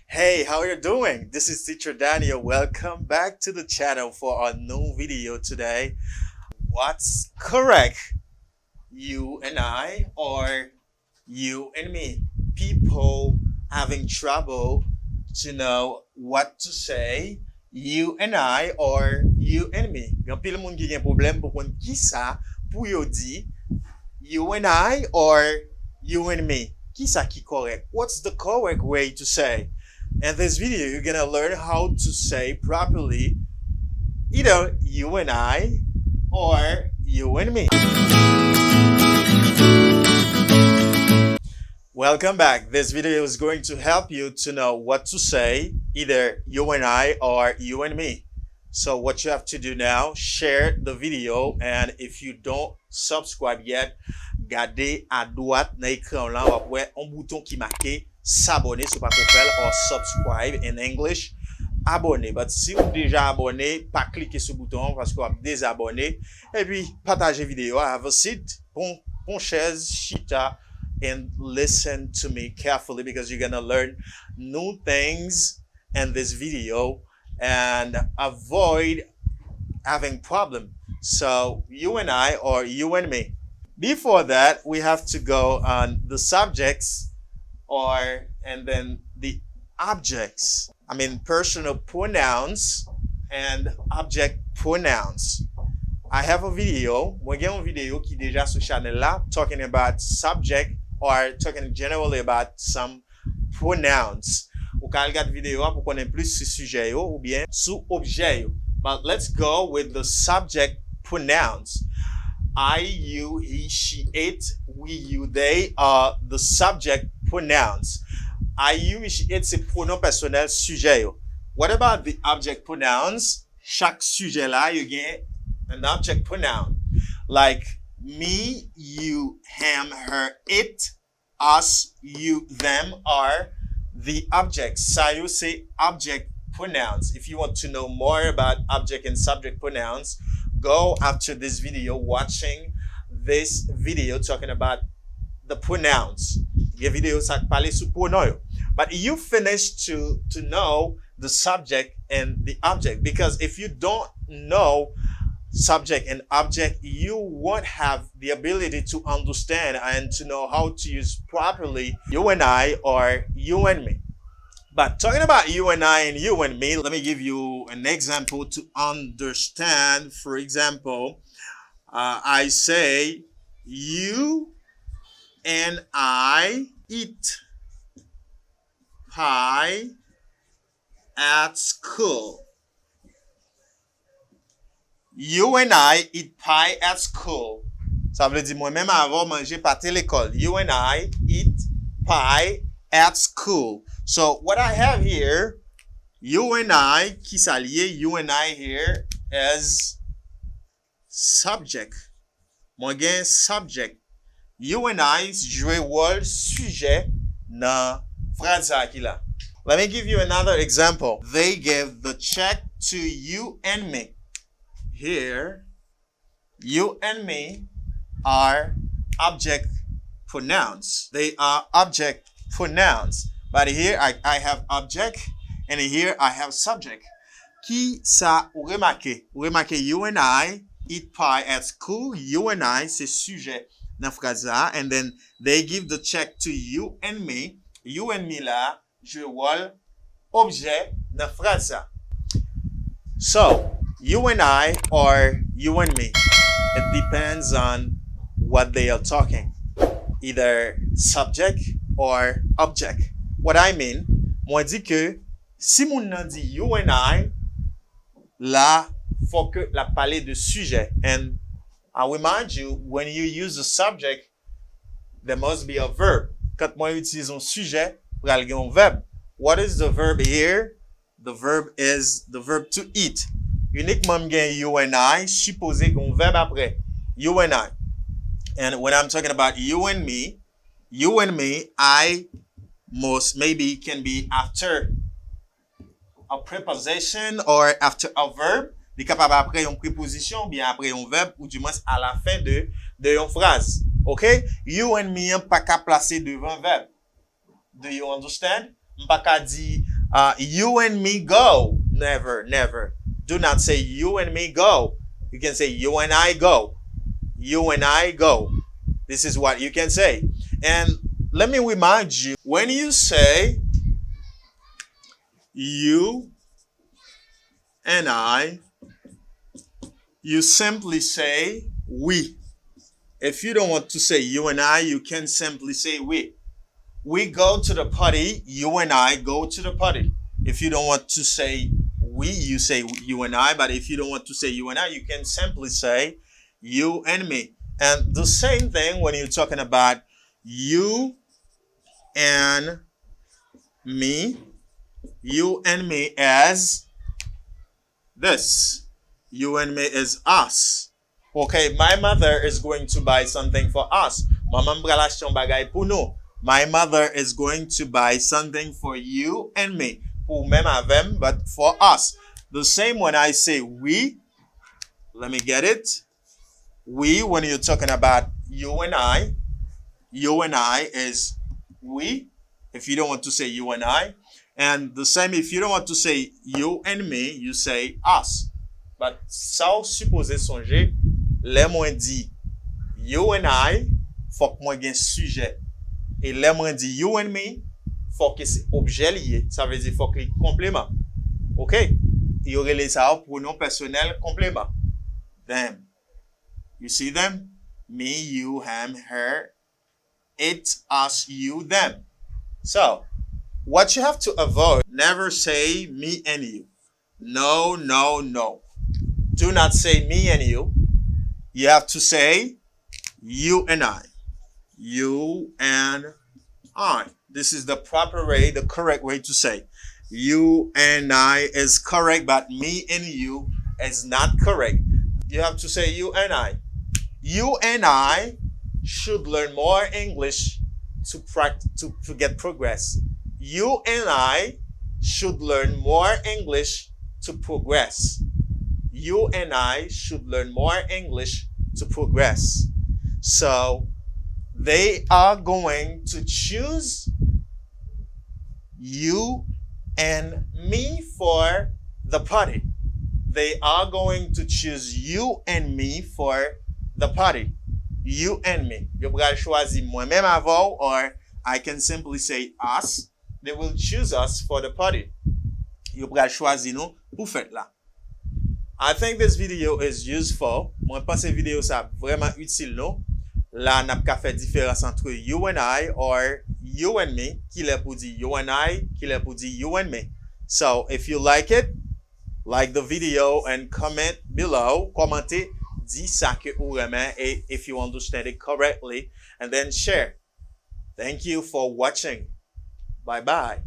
Hey, how are you doing? This is teacher Daniel. Welcome back to the channel for our new video today. What's correct? You and I or you and me? People having trouble to know what to say. You and I or you and me? Gan pile moun ki gen problem pou kon ki sa pou yo di you and I or you and me? Ki sa ki correct? What's the correct way to say? In this video, you're gonna learn how to say properly either you and I or you and me. Welcome back. This video is going to help you to know what to say either you and I or you and me. So what you have to do now, share the video, and if you don't subscribe yet, gardez à droite dans l'écran là, on va un bouton qui marqué s'abonner, c'est pas qu'on fait, or subscribe in English, abonner. But si vous déjà abonné, pas cliquer sur le bouton parce qu'on va désabonner. Et puis, partagez vidéo, have a seat, bon chaise, chita, and listen to me carefully because you're gonna learn new things in this video and avoid having problem. So, you and I or you and me. Before that, we have to go on the subjects and then the objects. I mean personal pronouns and object pronouns. I have a video, mwen gen un video ki deja sou channel la talking about subject or talking generally about some pronouns. Ou ka regarde video pou konnen plus sou sujet yo ou bien sou objet yo. But let's go with the subject pronouns. I, you, he, she, it, we, you, they are the subject pronouns. I, you, he, she, it, c'est pronom personnel sujet yo. What about the object pronouns? Chaque sujet la, you get an object pronoun. Like me, you, him, her, it, us, you, them are the objects. So you say object pronouns. If you want to know more about object and subject pronouns, go after this video watching this video talking about the pronouns. But you finish to know the subject and the object, because if you don't know subject and object, you won't have the ability to understand and to know how to use properly you and I or you and me. But talking about you and I and you and me, let me give you an example to understand. For example, I say, you and I eat pie at school. You and I eat pie at school. Ça veut dire moi-même avant manger pâté l'école. You and I eat pie at school. So what I have here, you and I, qui s'allie, you and I here as subject. Moi gen subject. You and I jouer rôle sujet dans phrase qui là. Let me give you another example. They gave the check to you and me. Here, you and me are object pronouns. They are object pronouns. But here I have object and here I have subject. Qui sa ou remarqué? Ou remarqué you and I eat pie at school. You and I c'est sujet dans phrase là, and then they give the check to you and me. You and me là, je rôle objet dans phrase là. So, you and I or you and me. It depends on what they are talking. Either subject or object. What I mean, moi dis que si moun nan di you and I, là, faut que la parler de sujet. And I remind you, when you use a subject, there must be a verb. Quand moi utilise un sujet, pral gen un verbe. What is the verb here? The verb is the verb to eat. Uniquement gen you and I, supposé gon verbe après. You and I. And when I'm talking about you and me, I most maybe can be after a preposition or after a verb. Li capable après une préposition, bien après un verbe, ou du moins à la fin de une phrase. Okay? You and me, pas qu'à placer devant verbe. Do you understand? M'pa di you and me go. Never, never. Do not say you and me go. You can say you and I go. You and I go. This is what you can say. And let me remind you, when you say you and I, you simply say we. If you don't want to say you and I, you can simply say we. We go to the party, you and I go to the party. If you don't want to say we, you say you and I, but if you don't want to say you and I, you can simply say you and me. And the same thing when you're talking about you and me as this. You and me is us. Okay, my mother is going to buy something for us. Maman bral achete yon bagay pou nou. My mother is going to buy something for you and me. Pour même avem, but for us. The same when I say we. Let me get it. We, when you're talking about you and I is we. If you don't want to say you and I. And the same, if you don't want to say you and me, you say us. But ça ou suppose songe, le mwen di you and I, fok mwen gen sujet. Et le mwen di you and me, fok ke se objet liye. Ça veut dire fok li complément. OK? Y aurait les ça pronom personnel complément. Them. You see them? Me, you, him, her. It, us, you, them. So, what you have to avoid, never say me and you. No, no, no. Do not say me and you. You have to say you and I. You and I. This is the proper way, the correct way to say. You and I is correct, but me and you is not correct. You have to say you and I. You and I should learn more English to get progress. You and I should learn more English to progress. You and I should learn more English to progress. So they are going to choose you and me for the party. They are going to choose you and me for the party. You and me. Yo pral chwazi moi-même avant, or I can simply say us. They will choose us for the party. Yo pral chwazi nou pou fèt la. I think this video is useful. Mwen pense video sa vraiment utile nou. La nap ka fè différence entre you and I or you and me. Ki lè pou di you and I, ki lè pou di you and me. So if you like it, like the video and comment below. Commentez, di sa ke ou remen, et if you understand it correctly, and then share. Thank you for watching. Bye bye.